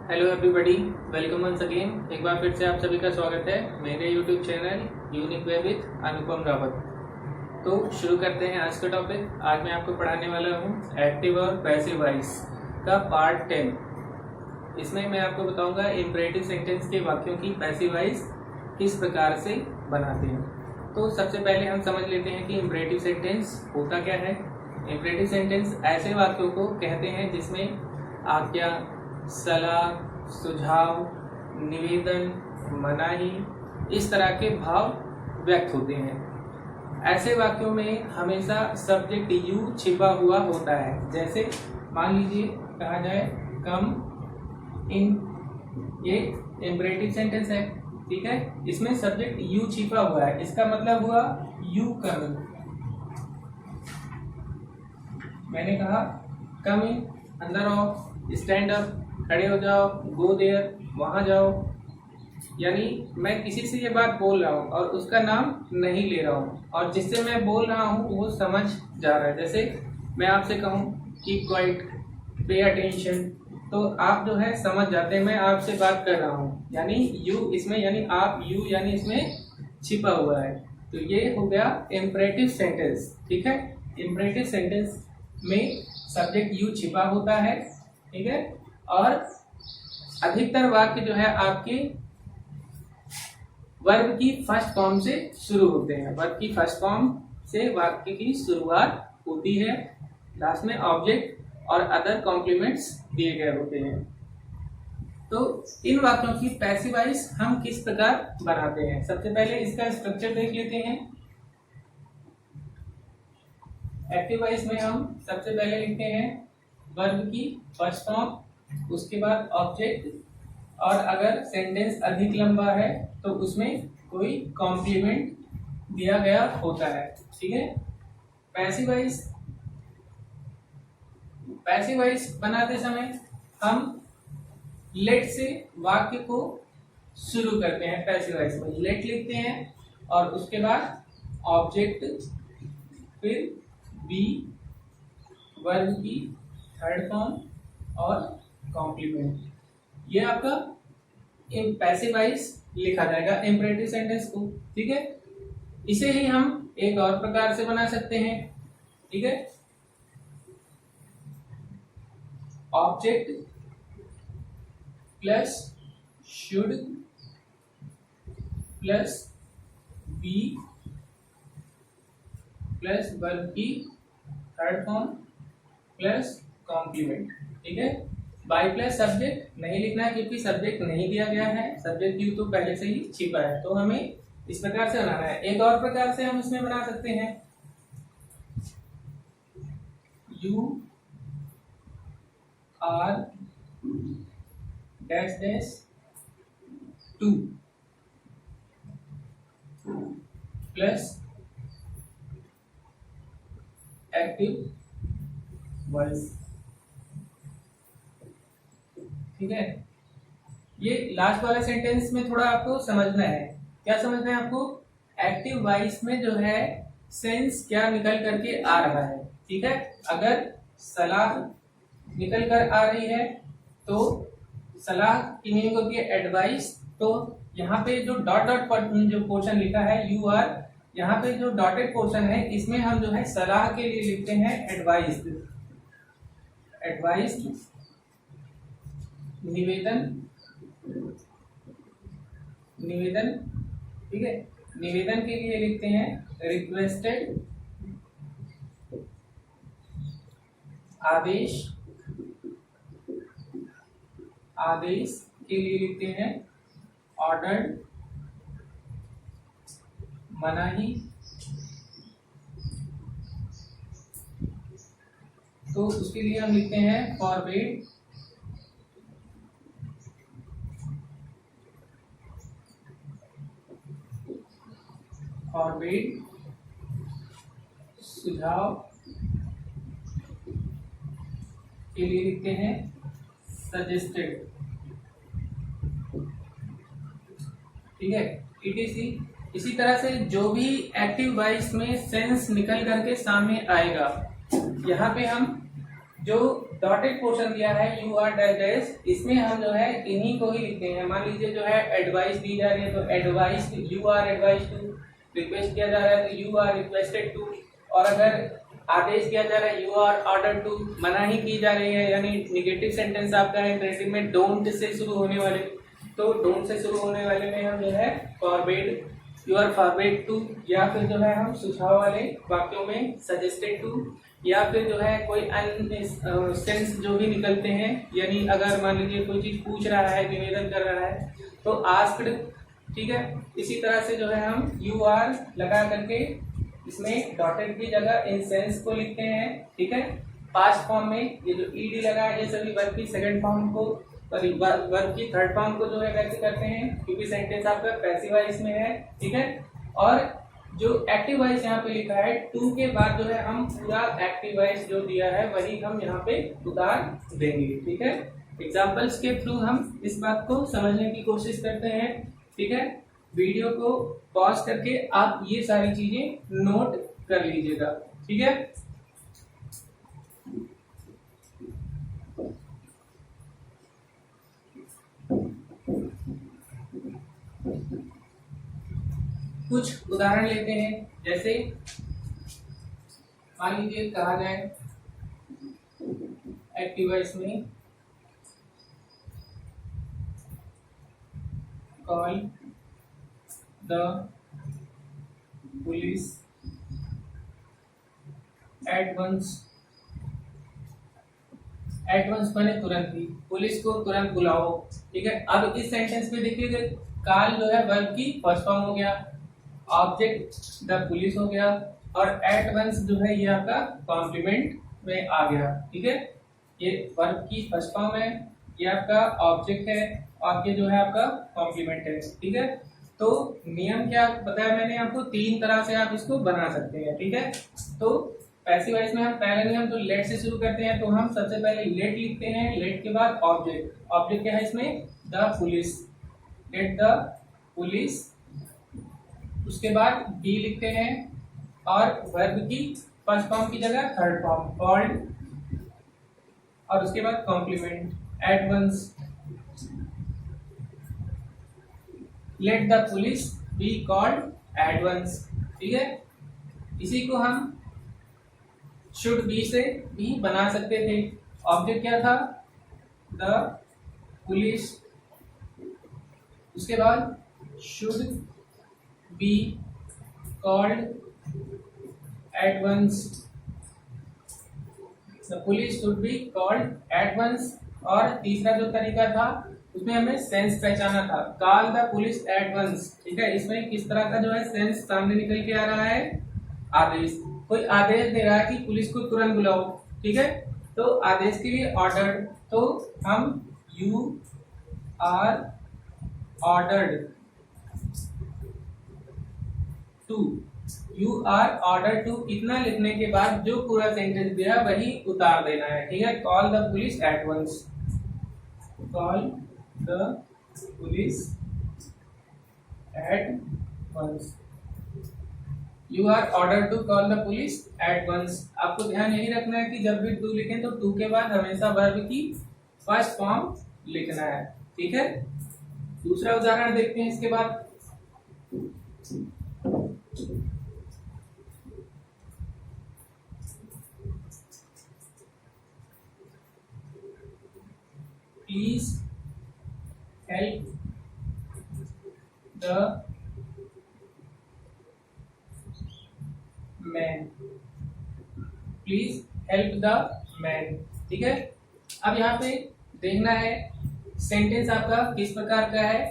Hello everybody, welcome once again. एक बार फिर से आप सभी का स्वागत है मेरे YouTube channel unique way with Anupam Rawat. तो शुरू करते हैं आज का टॉपिक। आज मैं आपको पढ़ाने वाला हूँ एक्टिव और पैसिव वॉइस का पार्ट 10। इसमें मैं आपको बताऊंगा इम्परेटिव सेंटेंस के वाक्यों की पैसिव वॉइस किस प्रकार से बनाते हैं। तो सबसे पहले हम समझ लेते हैं कि इम्परेटिव सेंटेंस होता क्या है। इम्परेटिव सेंटेंस ऐसे वाक्यों को कहते हैं जिसमें आज्ञा, सलाह, सुझाव, निवेदन, मनाही इस तरह के भाव व्यक्त होते हैं। ऐसे वाक्यों में हमेशा सब्जेक्ट यू छिपा हुआ होता है। जैसे मान लीजिए कहा जाए कम इन, ये इम्परेटिव सेंटेंस है, ठीक है। इसमें सब्जेक्ट यू छिपा हुआ है, इसका मतलब हुआ यू कम। मैंने कहा कम इन, अंदर आओ, स्टैंड अप, खड़े हो जाओ, गो देयर, वहां जाओ। यानी मैं किसी से ये बात बोल रहा हूँ और उसका नाम नहीं ले रहा हूँ, और जिससे मैं बोल रहा हूँ वो समझ जा रहा है। जैसे मैं आपसे कहूँ कीप क्वाइट, पे अटेंशन, तो आप जो है समझ जाते हैं मैं आपसे बात कर रहा हूँ। यानी यू इसमें, यानी आप, यू यानी इसमें छिपा हुआ है। तो ये हो गया इम्परेटिव सेंटेंस, ठीक है। इम्परेटिव सेंटेंस में सब्जेक्ट यू छिपा होता है, ठीक है। और अधिकतर वाक्य जो है आपके वर्ब की फर्स्ट फॉर्म से शुरू होते हैं। वर्ब की फर्स्ट फॉर्म से वाक्य की शुरुआत होती है, लास्ट में ऑब्जेक्ट और अदर कॉम्प्लीमेंट्स दिए गए होते हैं। तो इन वाक्यों की पैसिव वॉइस हम किस प्रकार बनाते हैं, सबसे पहले इसका स्ट्रक्चर देख लेते हैं। एक्टिव वॉइस में हम सबसे पहले लिखते हैं वर्ब की फर्स्ट फॉर्म, उसके बाद ऑब्जेक्ट, और अगर सेंटेंस अधिक लंबा है तो उसमें कोई कॉम्प्लीमेंट दिया गया होता है, ठीक है। पैसिव वॉइस बनाते समय हम लेट से वाक्य को शुरू करते हैं। पैसिव वॉइस में लेट लिखते हैं और उसके बाद ऑब्जेक्ट, फिर बी, वर्ब की थर्ड फॉर्म और कॉम्प्लीमेंट। ये आपका पैसिव वॉइस लिखा जाएगा इम्परेटिव सेंटेंस को, ठीक है। इसे ही हम एक और प्रकार से बना सकते हैं, ठीक है। Object plus should plus be plus verb की थर्ड फॉर्म प्लस कॉम्प्लीमेंट, ठीक है। बाई प्लस सब्जेक्ट नहीं लिखना है क्योंकि सब्जेक्ट नहीं दिया गया है, सब्जेक्ट यू तो पहले से ही छिपा है, तो हमें इस प्रकार से बनाना है। एक और प्रकार से हम इसमें बना सकते हैं you are dash dash to plus active voice, ठीक है। ये लास्ट वाला सेंटेंस में थोड़ा आपको समझना है। क्या समझना है आपको? एक्टिव वॉइस में जो है सेंस क्या निकल करके आ रहा है, ठीक है। अगर सलाह निकल कर आ रही है तो सलाह की मीनिंग होती है एडवाइस। तो यहाँ पे जो डॉट डॉट जो पोर्शन लिखा है यू आर, यहाँ पे जो डॉटेड पोर्शन है इसमें हम जो है सलाह के लिए लिखते हैं एडवाइस। एडवाइस, निवेदन, निवेदन, ठीक है। निवेदन के लिए लिखते हैं रिक्वेस्टेड, आदेश, आदेश के लिए लिखते हैं ऑर्डर्ड, मनाही। तो उसके लिए हम लिखते हैं फॉरबिड, फॉरबिड, सुझाव के लिए लिखते हैं सजेस्टेड, ठीक है। ईटीसी। इसी तरह से जो भी एक्टिव वॉइस में सेंस निकल करके सामने आएगा, यहाँ पे हम जो डॉटेड पोर्शन दिया है यू आर डैश डैश, इसमें हम जो है इन्हीं को ही लिखते हैं। मान लीजिए जो है एडवाइस दी जा रही है तो advice, you are advice to. Request किया जा रहा है तो यू आर रिक्वेस्टेड टू। और अगर आदेश किया जा रहा है यू आर ऑर्डर टू। मनाही की जा रही है यानी निगेटिव सेंटेंस आपका है इंटरेटिव में डोंट से शुरू होने वाले, तो डोंट से शुरू होने वाले में हम जो है forbid, you are forbid to. या फिर जो है हम सुझाव वाले वाक्यों में सजेस्टेड टू। या फिर जो है कोई अन्य सेंस जो भी निकलते हैं, यानी अगर मान लीजिए कोई चीज पूछ रहा है, निवेदन कर रहा है तो आस्क्ड, ठीक है। इसी तरह से जो है हम यू आर लगा करके इसमें डॉटेड की जगह इन सेंस को लिखते हैं, ठीक है। पास्ट फॉर्म में ये जो ईडी लगा है ये सभी वर्ब की सेकंड फॉर्म को और वर्ब की थर्ड फॉर्म को जो है व्यक्त करते हैं, क्योंकि सेंटेंस आपका पैसिव वॉइस में है, ठीक है। और जो एक्टिव वॉइस यहाँ पे लिखा है टू के बाद जो है हम पूरा एक्टिव वॉइस जो दिया है वही हम यहाँ पे उतार देंगे, ठीक है। एग्जाम्पल्स के थ्रू हम इस बात को समझने की कोशिश करते हैं, ठीक है। वीडियो को पॉज करके आप ये सारी चीजें नोट कर लीजिएगा, ठीक है। कुछ उदाहरण लेते हैं, जैसे मान लीजिए कहा जाए एक्टिव वॉइस में call the police at once. At once माने तुरंत ही, पुलिस को तुरंत बुलाओ, ठीक है। अब इस सेंटेंस में देखिए कॉल जो है वर्ब की फर्स्ट फॉर्म हो गया, ऑब्जेक्ट द पुलिस हो गया और एट वंस जो है ये आपका कॉम्प्लीमेंट में आ गया, ठीक है। ये वर्ब की फर्स्ट फॉर्म है, ये आपका ऑब्जेक्ट है और ये जो है आपका कॉम्प्लीमेंट है, ठीक है। तो नियम क्या बताया मैंने आपको, तीन तरह से आप इसको बना सकते हैं, ठीक है। तो पैसिव वॉइस में हम पहले नियम तो लेट से शुरू करते हैं, तो हम सबसे पहले लेट लिखते हैं, लेट के बाद ऑब्जेक्ट। ऑब्जेक्ट क्या है इसमें, the police, late the police. उसके बाद बी लिखते हैं और वर्ब की फर्स्ट फॉर्म की जगह थर्ड फॉर्म कॉल्ड, और उसके बाद complement at once. Let the police be called at once, ठीक है। इसी को हम शुड बी से भी बना सकते थे। ऑब्जेक्ट क्या था, द पुलिस, उसके बाद should be called at once, the police should be called at once. और तीसरा जो तरीका था उसमें हमें सेंस पहचाना था, call the police at once, ठीक है। इसमें किस तरह का जो है सेंस सामने निकल के आ रहा है, आदेश, कोई आदेश दे रहा है कि पुलिस को तुरंत बुलाओ, ठीक है। तो आदेश के लिए ऑर्डर, तो हम you are ordered to, you are order to इतना लिखने के बाद जो पूरा सेंटेंस दिया वही उतार देना है, ठीक है। Call the police at once, call the police at once, you are order to call the police at once. आपको ध्यान यही रखना है कि जब भी टू लिखें तो टू के बाद हमेशा वर्ब की फर्स्ट फॉर्म लिखना है, ठीक है। दूसरा उदाहरण देखते हैं इसके बाद। Please help the man, please help the man, ठीक है। अब यहाँ पे देखना है सेंटेंस आपका किस प्रकार का है।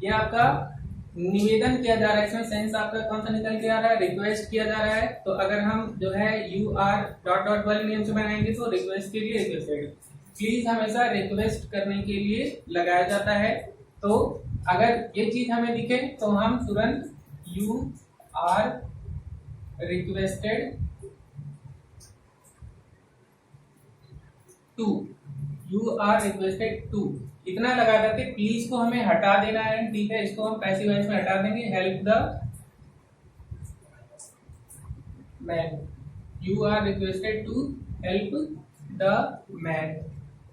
ये आपका निवेदन किया जा रहा है, इसमें सेंस आपका कौन सा निकल के आ रहा है, रिक्वेस्ट किया जा रहा है। तो अगर हम जो है यू आर डॉट डॉट वाले नियम से बनाएंगे तो रिक्वेस्ट के लिए रिक्वेस्टेड, प्लीज हमेशा रिक्वेस्ट करने के लिए लगाया जाता है। तो अगर ये चीज हमें दिखे तो हम तुरंत you are requested to, you are requested to इतना लगा करके प्लीज को हमें हटा देना है, ठीक है। इसको हम पैसिव वॉइस में हटा देंगे, help the man, you are requested to help the man.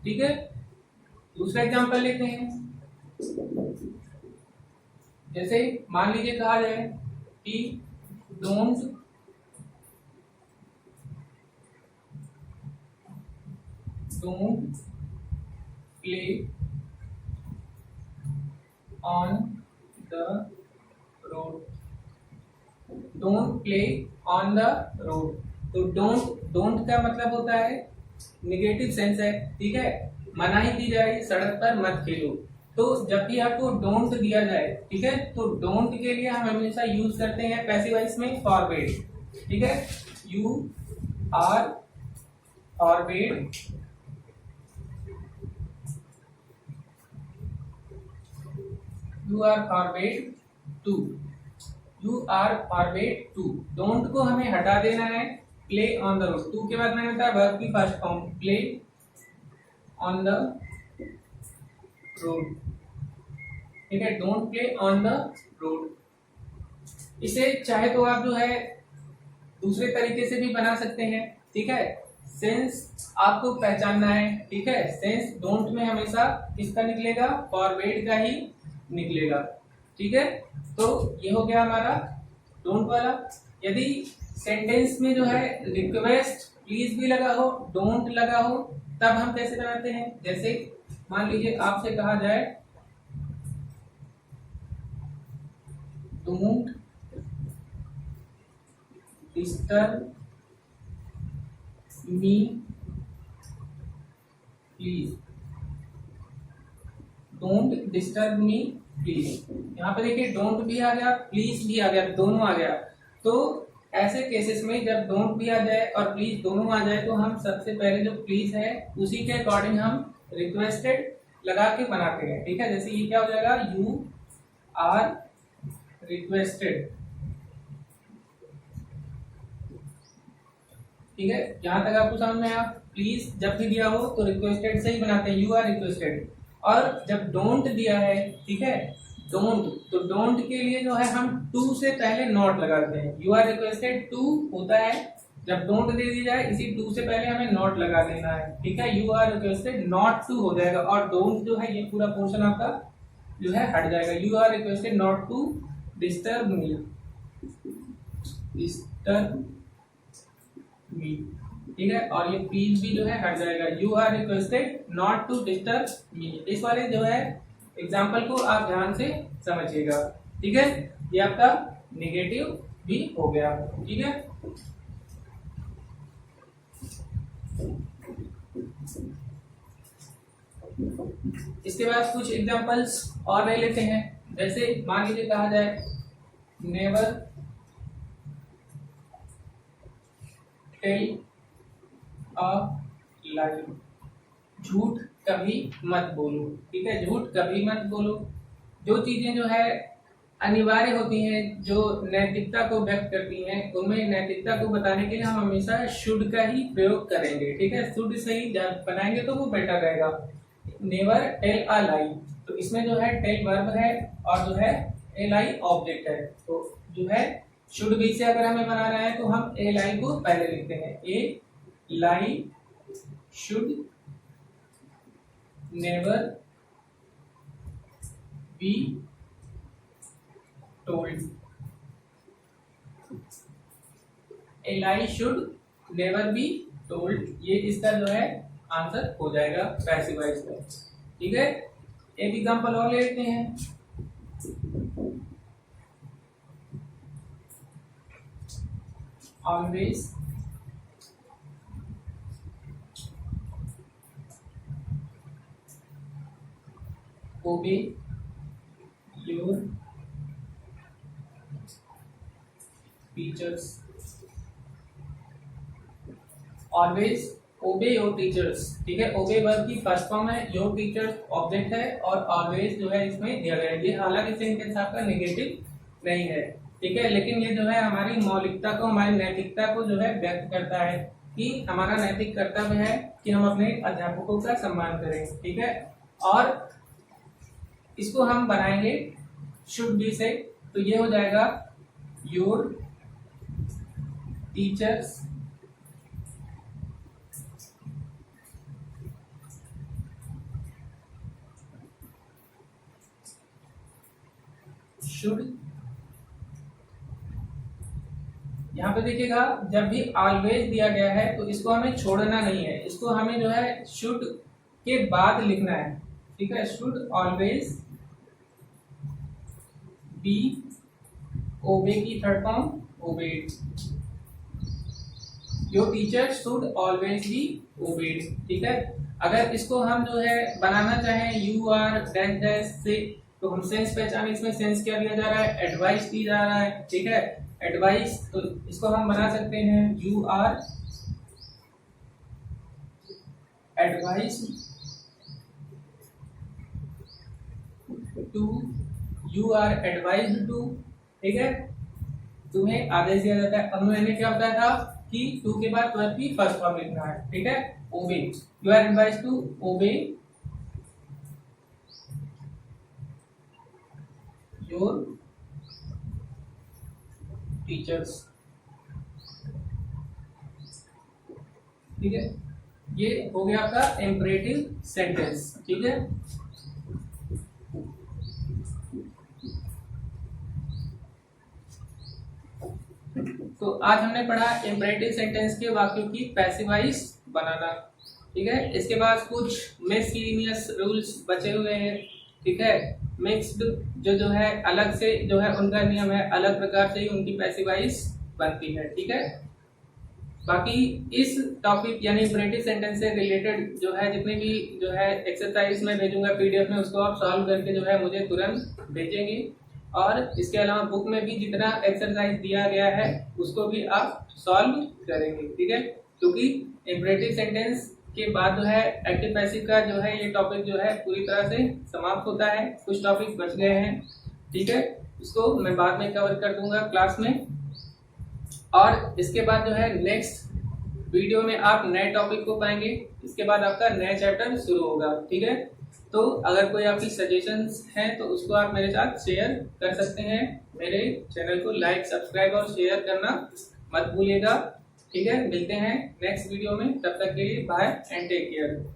ठीक है, दूसरा एग्जांपल लेते हैं। जैसे मान लीजिए कहा जाए कि don't play on the road. Don't play on the road. तो डोंट का मतलब होता है निगेटिव सेंस है। ठीक है, मनाही की जा रही, सड़क पर मत खेलो। तो जब भी आपको डोंट दिया जाए, ठीक है, तो डोंट के लिए हम हमेशा यूज करते हैं पैसिव वॉइस में फॉरबिड। ठीक है, you are forbid to. You are forbid to. Don't को हमें हटा देना है, play on the road. To के बाद मैंने बताया वर्ब की first form, play on the road. ठीक है, don't play on the road. इसे चाहे तो आप जो है दूसरे तरीके से भी बना सकते हैं। ठीक है, सेंस आपको पहचानना है। ठीक है, सेंस डोंट में हमेशा किसका निकलेगा, फॉरबिड का ही निकलेगा। ठीक है, तो ये हो गया हमारा डोंट वाला। यदि सेंटेंस में जो है रिक्वेस्ट प्लीज भी लगा हो, डोंट लगा हो, तब हम कैसे बनाते हैं। जैसे मान लीजिए आपसे कहा जाए don't disturb me please. Don't disturb me please. यहाँ पे देखिए डोंट भी आ गया, प्लीज भी आ गया, दोनों आ गया। तो ऐसे केसेस में जब डोंट भी आ जाए और प्लीज दोनों आ जाए, तो हम सबसे पहले जो प्लीज है उसी के अकॉर्डिंग हम रिक्वेस्टेड लगा के बनाते हैं। ठीक है, जैसे ये क्या हो जाएगा, यू आर रिक्वेस्टेड। ठीक है, यहां तक आपको समझ में आया। प्लीज जब भी दिया हो तो रिक्वेस्टेड से ही बनाते हैं, यू आर रिक्वेस्टेड। और जब डोंट दिया है, ठीक है, डोंट, तो डोंट के लिए जो है हम टू से पहले नॉट लगाते हैं। यू आर रिक्वेस्टेड टू होता है, जब डोंट दे दी जाए इसी टू से पहले हमें नॉट लगा देना है। ठीक है, you are requested not to हो जाएगा, और डोंट जो है ये पूरा पोर्शन आपका जो है हट जाएगा। You are requested not to disturb me, disturb me. ठीक है, और ये प्लीज भी जो है हट जाएगा, you are requested not to disturb me. इस वाले जो है एग्जाम्पल को आप ध्यान से समझिएगा। ठीक है, ये आपका नेगेटिव भी हो गया। ठीक है, इसके बाद कुछ एग्जांपल्स और ले लेते हैं। जैसे मान लीजिए कहा जाए नेवर टेल अ लाई। झूठ कभी मत बोलो। ठीक है, झूठ कभी मत बोलो। जो चीजें जो है अनिवार्य होती हैं, जो नैतिकता को व्यक्त करती हैं, उनमें नैतिकता को बताने के लिए हम हमेशा शुड का ही प्रयोग करेंगे। ठीक है, शुड से ही जब बनाएंगे तो वो बेटर रहेगा। नेवर टेल अ लाई, तो इसमें जो है टेल वर्ब है और जो है ए लाई ऑब्जेक्ट है। तो जो है शुड बी से अगर हमें बनाना है तो हम ए लाई को पहले लिखते हैं, a lie should never be told. A lie should never be told, ये इसका जो है आंसर हो जाएगा पैसिव वॉइस में। ठीक है, एक एग्जांपल और लेते हैं। ऑलवेज ओबे योर टीचर्स। ऑलवेज ओबे योर टीचर्स। ठीक है, ओबे वर्ब की फर्स्ट फॉर्म है, योर टीचर्स ऑब्जेक्ट है, और ऑलवेज जो है इसमें दिया गया है। ये हालांकि सेंटेंस आपका नेगेटिव नहीं है। ठीक है, लेकिन ये जो है हमारी मौलिकता को, हमारी नैतिकता को जो है व्यक्त करता है कि हमारा नैतिक कर्तव्य है कि हम अपने अध्यापकों का सम्मान करें। ठीक है, और इसको हम बनाएंगे शुड बी से, तो ये हो जाएगा योर टीचर्स शुड, यहाँ पे देखिएगा जब भी ऑलवेज दिया गया है तो इसको हमें छोड़ना नहीं है, इसको हमें जो है शुड के बाद लिखना है, ठीक है। शुड ऑलवेज बी, ओबे की third form obeyed, your teacher should always be obeyed, ठीक है। अगर इसको हम जो है बनाना चाहें यू आर डैश डैश से, तो हम सेंस पहचाने, इसमें सेंस क्या दिया जा रहा है, एडवाइस दी जा रहा है, ठीक है। एडवाइस, तो इसको हम बना सकते हैं you are advice to, you are advised to, ठीक है। तुम्हें आदेश दिया जाता है। अब मैंने क्या बताया था कि टू के बाद वर्ब की फर्स्ट फॉर्म लिखना है, ठीक है। Obey, you are advised to obey your teachers, ठीक है। ये हो गया आपका इंपरेटिव सेंटेंस, ठीक है। तो आज हमने पढ़ा इंपरेटिव सेंटेंस के वाक्यों की पैसिव वॉइस बनाना, ठीक है। इसके बाद कुछ मिसलेनियस रूल्स बचे हुए हैं, ठीक है। मिक्स्ड जो है अलग से जो है उनका नियम है, अलग प्रकार से ही उनकी पैसिव वॉइस बनती है, ठीक है। बाकी इस टॉपिक यानी इंपरेटिव सेंटेंस से रिलेटेड जो है जितने भी जो है एक्सरसाइज में भेजूंगा पीडीएफ में, उसको आप सॉल्व करके जो है मुझे तुरंत भेजेंगे। और इसके अलावा बुक में भी जितना एक्सरसाइज दिया गया है उसको भी आप सॉल्व करेंगे, ठीक है। क्योंकि इंपरेटिव सेंटेंस के बाद जो है एक्टिव पैसिव का जो है ये टॉपिक जो है पूरी तरह से समाप्त होता है। कुछ टॉपिक बच गए हैं, ठीक है, उसको मैं बाद में कवर कर दूंगा क्लास में। और इसके बाद जो है नेक्स्ट वीडियो में आप नए टॉपिक को पाएंगे, इसके बाद आपका नया चैप्टर शुरू होगा, ठीक है। तो अगर कोई आपकी सजेशंस हैं तो उसको आप मेरे साथ शेयर कर सकते हैं। मेरे चैनल को लाइक, सब्सक्राइब और शेयर करना मत भूलिएगा, ठीक है। मिलते हैं नेक्स्ट वीडियो में, तब तक के लिए बाय एंड टेक केयर।